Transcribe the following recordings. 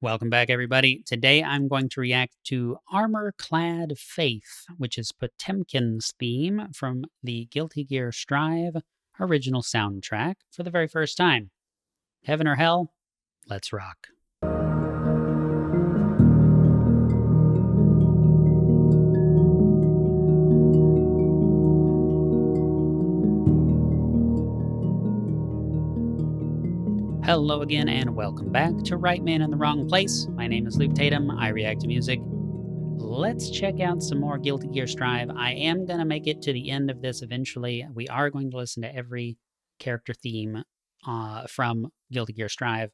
Welcome back, everybody. Today I'm going to react to Armor-Clad Faith, which is Potemkin's theme from the Guilty Gear Strive original soundtrack for the very first time. Heaven or hell? Let's rock. Hello again, and welcome back to Right Man in the Wrong Place. My name is Luke Tatum. I react to music. Let's check out some more Guilty Gear Strive. I am going to make it to the end of this eventually. We are going to listen to every character theme from Guilty Gear Strive.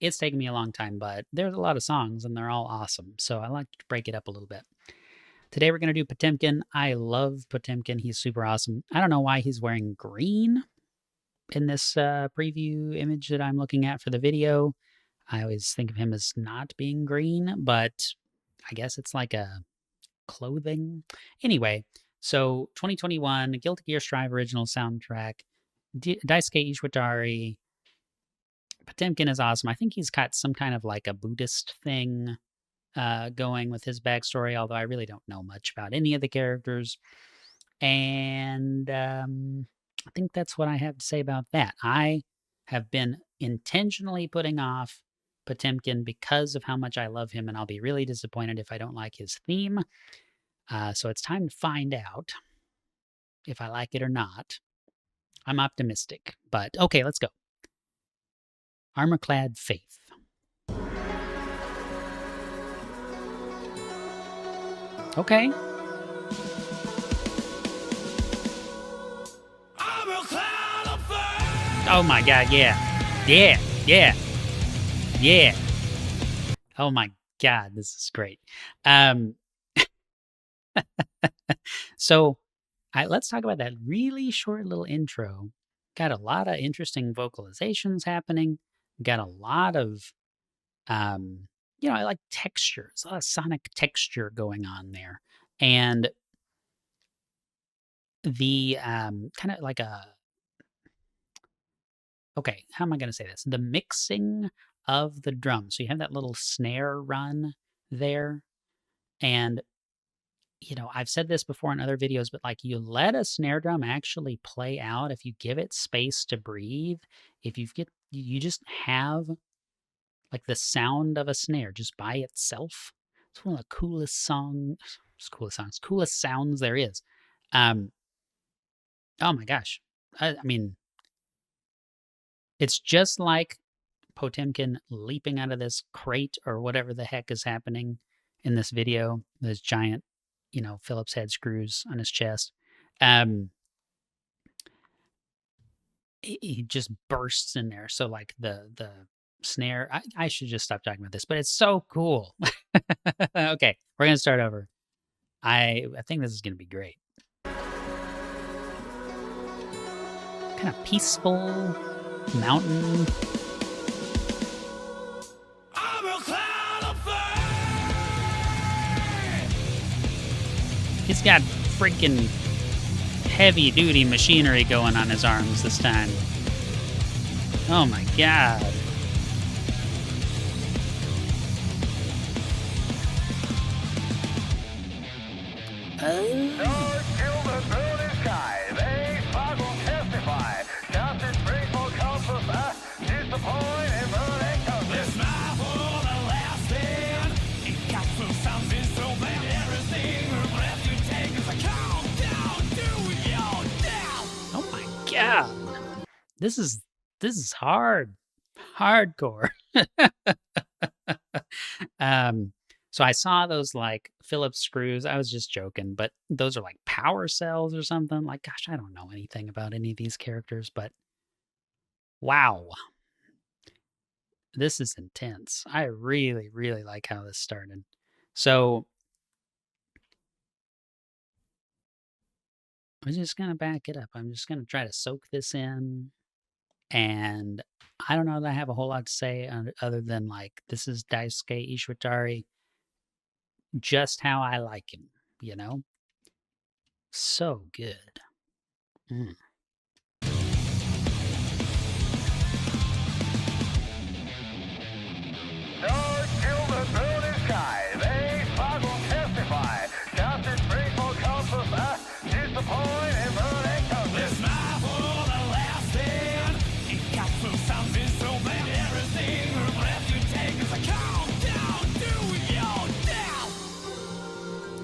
It's taken me a long time, but there's a lot of songs, and they're all awesome, so I like to break it up a little bit. Today we're going to do Potemkin. I love Potemkin. He's super awesome. I don't know why he's wearing green in this preview image that I'm looking at for the video. I always think of him as not being green, but I guess it's like a clothing. Anyway, so 2021, Guilty Gear Strive original soundtrack, Daisuke Ishwatari. Potemkin is awesome. I think he's got some kind of like a Buddhist thing going with his backstory, although I really don't know much about any of the characters. And I think that's what I have to say about that. I have been intentionally putting off Potemkin because of how much I love him, and I'll be really disappointed if I don't like his theme. So it's time to find out if I like it or not. I'm optimistic, but okay, let's go. Armor-Clad Faith. Okay. Oh my god, yeah. Yeah, yeah, yeah. Oh my god, this is great. So, let's talk about that really short little intro. Got a lot of interesting vocalizations happening. Got a lot of, I like textures, a lot of sonic texture going on there. And the, kind of like a, okay, how am I going to say this? The mixing of the drums. So you have that little snare run there. And, I've said this before in other videos, but like you let a snare drum actually play out if you give it space to breathe. If you just have like the sound of a snare just by itself. It's one of the coolest sounds there is. Oh my gosh. I mean, it's just like Potemkin leaping out of this crate or whatever the heck is happening in this video. Those giant, Phillips head screws on his chest. He just bursts in there. So like the snare, I should just stop talking about this, but it's so cool. Okay, we're gonna start over. I think this is gonna be great. Kind of peaceful mountain. He's got freaking heavy-duty machinery going on his arms this time. Oh my god. Yeah, this is hardcore. So I saw those like Phillips screws. I was just joking, but those are like power cells or something. Like, gosh, I don't know anything about any of these characters, but wow, this is intense. I really, really like how this started. So I'm just going to back it up. I'm just going to try to soak this in. And I don't know that I have a whole lot to say other than, like, this is Daisuke Ishwatari, just how I like him, So good.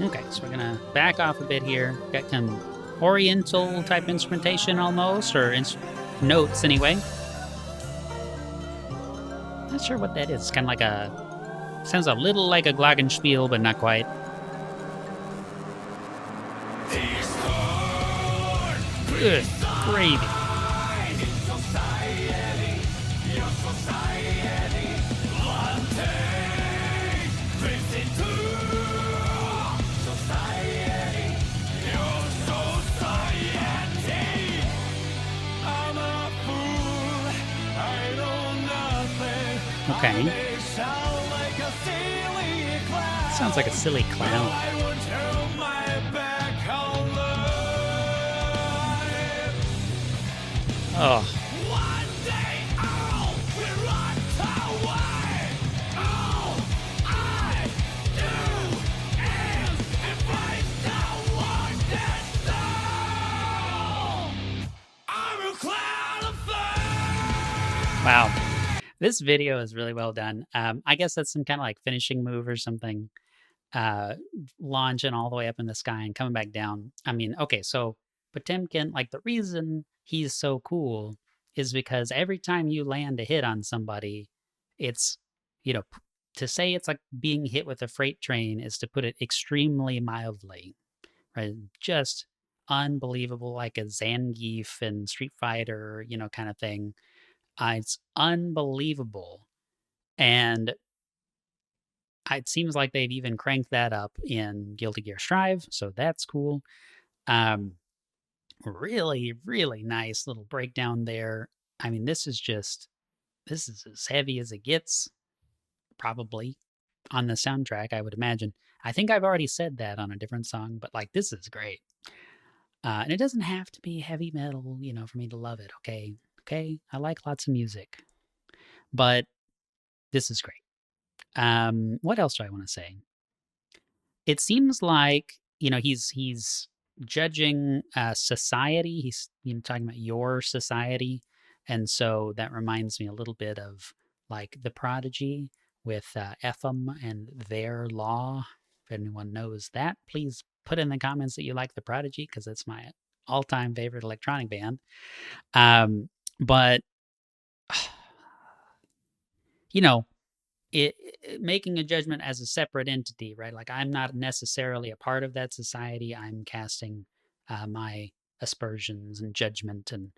Okay, so we're gonna back off a bit here. Got some Oriental type instrumentation almost, or notes anyway. Not sure what that is. It's kind of like sounds a little like a glockenspiel, but not quite. Good gravy. Okay. Sounds like a silly clown. Oh. Wow. This video is really well done. I guess that's some kind of like finishing move or something. Launching all the way up in the sky and coming back down. I mean, okay, so Potemkin, like the reason he's so cool is because every time you land a hit on somebody, it's, to say it's like being hit with a freight train is to put it extremely mildly, right? Just unbelievable, like a Zangief in Street Fighter, kind of thing. It's unbelievable. And it seems like they've even cranked that up in Guilty Gear Strive, so that's cool. Really, really nice little breakdown there. I mean, this is as heavy as it gets, probably, on the soundtrack, I would imagine. I think I've already said that on a different song, but, like, this is great. And it doesn't have to be heavy metal, for me to love it, okay? Okay? I like lots of music. But this is great. What else do I want to say? It seems like, he's judging society. He's, talking about your society. And so that reminds me a little bit of like The Prodigy with Etham and Their Law. If anyone knows that, please put in the comments that you like The Prodigy, because it's my all-time favorite electronic band. But, making a judgment as a separate entity, right? Like, I'm not necessarily a part of that society. I'm casting my aspersions and judgment and,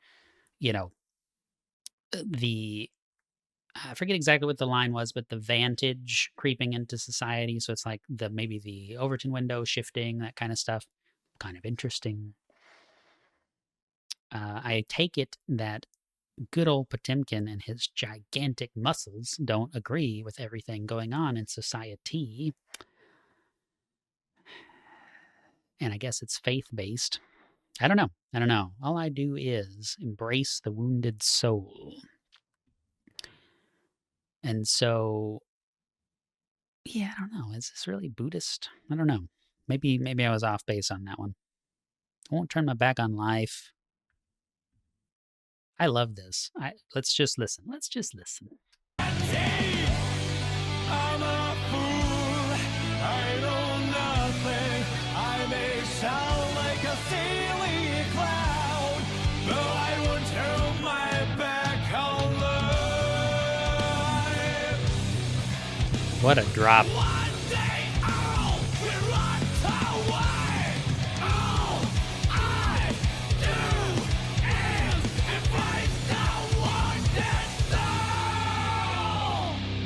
I forget exactly what the line was, but the vantage creeping into society. So it's like maybe the Overton window shifting, that kind of stuff. Kind of interesting. I take it that good old Potemkin and his gigantic muscles don't agree with everything going on in society. And I guess it's faith-based. I don't know. All I do is embrace the wounded soul. And so, yeah, I don't know. Is this really Buddhist? I don't know. Maybe I was off base on that one. I won't turn my back on life. I love this. Let's just listen. I'm a fool. I know nothing. I may sound like a silly clown, but I won't turn my back on life. What a drop.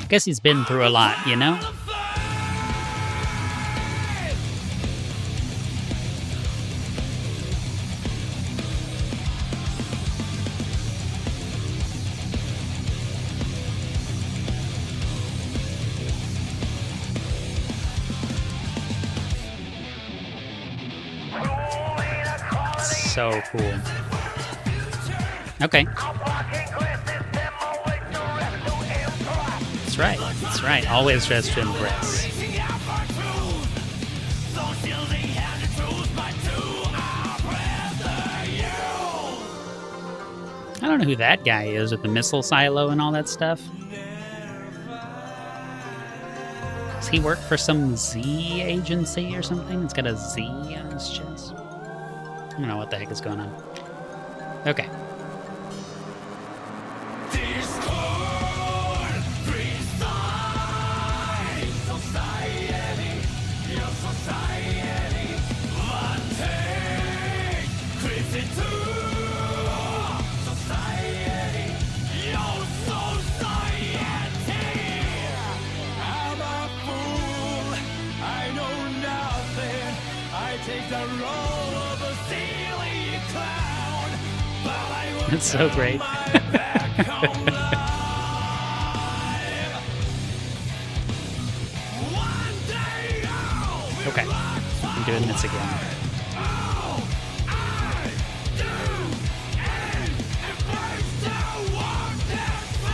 Guess he's been through a lot, So cool. Okay. That's right. Always dressed to impress. I don't know who that guy is with the missile silo and all that stuff. Does he work for some Z agency or something? It's got a Z on his chest. I don't know what the heck is going on. Okay. It's so great. Okay, I'm doing this again.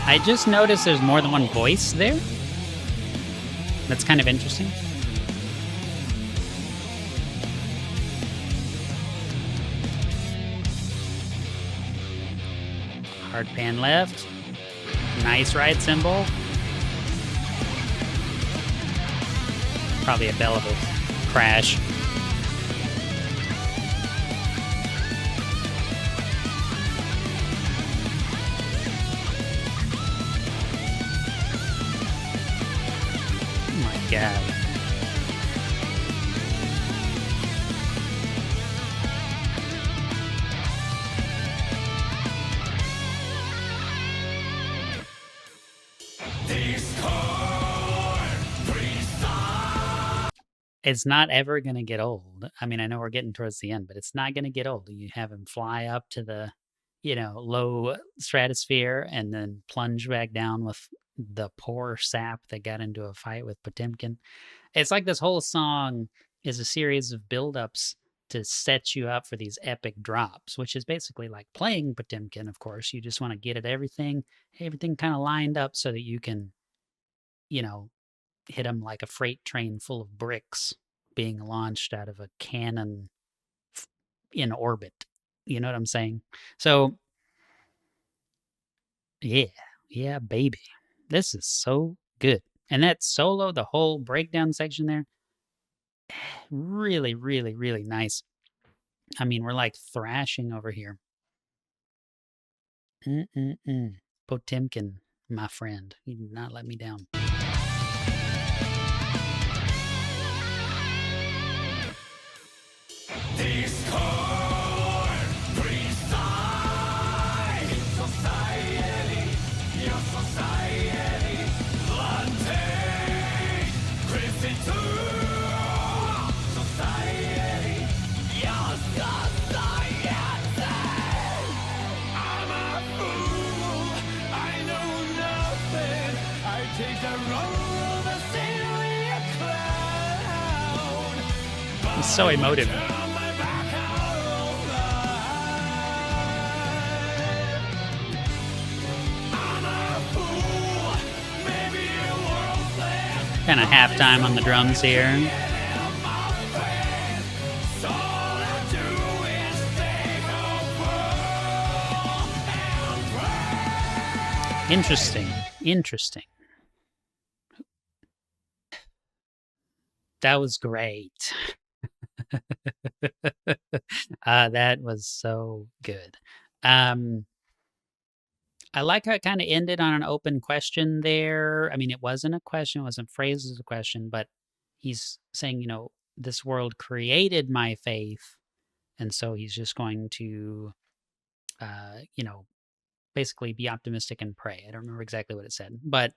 I just noticed there's more than one voice there. That's kind of interesting. Hard pan left. Nice right cymbal. Probably a bell of a crash. Oh my god. It's not ever going to get old. I mean, I know we're getting towards the end, but it's not going to get old. You have him fly up to the, low stratosphere and then plunge back down with the poor sap that got into a fight with Potemkin. It's like this whole song is a series of buildups to set you up for these epic drops, which is basically like playing Potemkin, of course. You just want to get at everything kind of lined up so that you can, hit him like a freight train full of bricks being launched out of a cannon in orbit. You know what I'm saying? So, yeah, baby. This is so good. And that solo, the whole breakdown section there, really, really, really nice. I mean, we're like thrashing over here. Potemkin, my friend, you did not let me down. It's so emotive. Kind of halftime on the drums here. Interesting. That was great. That was so good. I like how it kind of ended on an open question there. I mean, it wasn't a question, it wasn't phrased as a question, but he's saying, this world created my faith. And so he's just going to, basically be optimistic and pray. I don't remember exactly what it said, but,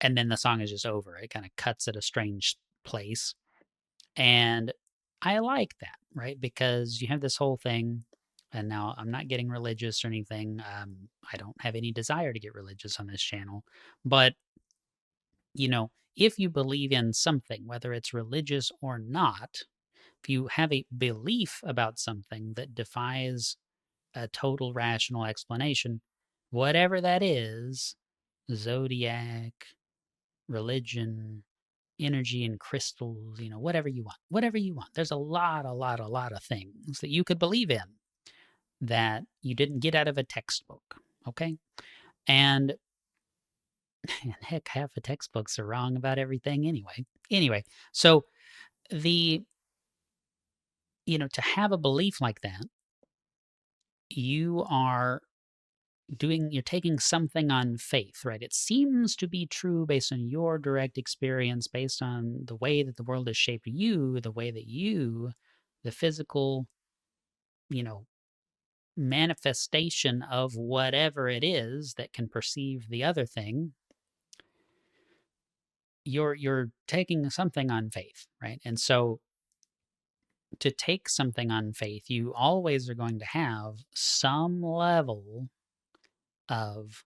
and then the song is just over. It kind of cuts at a strange place. And I like that, right? Because you have this whole thing, and now I'm not getting religious or anything. I don't have any desire to get religious on this channel. But, if you believe in something, whether it's religious or not, if you have a belief about something that defies a total rational explanation, whatever that is, zodiac, religion, energy and crystals, whatever you want. There's a lot of things that you could believe in. that you didn't get out of a textbook. Okay. And, and heck, half the textbooks are wrong about everything anyway. Anyway, so the, to have a belief like that, you are you're taking something on faith, right? It seems to be true based on your direct experience, based on the way that the world has shaped you, the way that the physical, you know, manifestation of whatever it is that can perceive the other thing, you're taking something on faith, right? And so to take something on faith, you always are going to have some level of,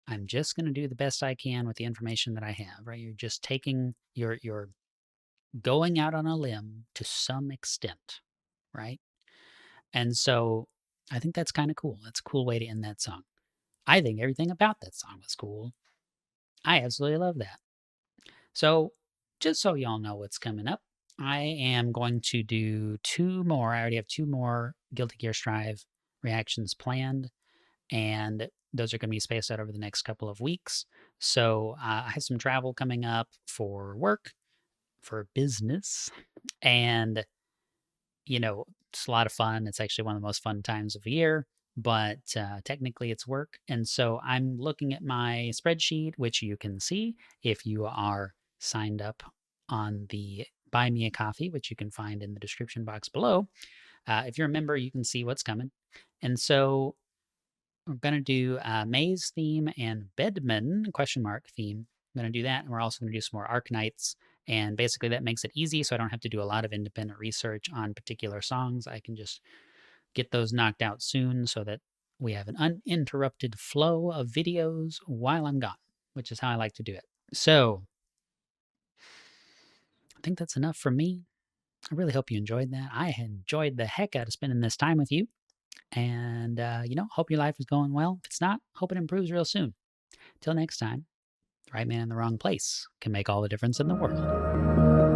I'm just going to do the best I can with the information that I have, right? You're just taking you're going out on a limb to some extent, right? And so I think that's kind of cool. That's a cool way to end that song. I think everything about that song was cool. I absolutely love that. So, just so y'all know what's coming up, I am going to do two more. I already have two more Guilty Gear Strive reactions planned, and those are going to be spaced out over the next couple of weeks. So, I have some travel coming up for work, for business, and it's a lot of fun. It's actually one of the most fun times of the year, but technically it's work. And so I'm looking at my spreadsheet, which you can see if you are signed up on the Buy Me a Coffee, which you can find in the description box below. If you're a member, you can see what's coming. And so we're going to do Maze theme and Bedman question mark theme. I'm going to do that. And we're also going to do some more Arknights. And basically that makes it easy so I don't have to do a lot of independent research on particular songs. I can just get those knocked out soon so that we have an uninterrupted flow of videos while I'm gone, which is how I like to do it. So I think that's enough for me. I really hope you enjoyed that. I enjoyed the heck out of spending this time with you. And, hope your life is going well. If it's not, hope it improves real soon. Till next time, the right man in the wrong place can make all the difference in the world.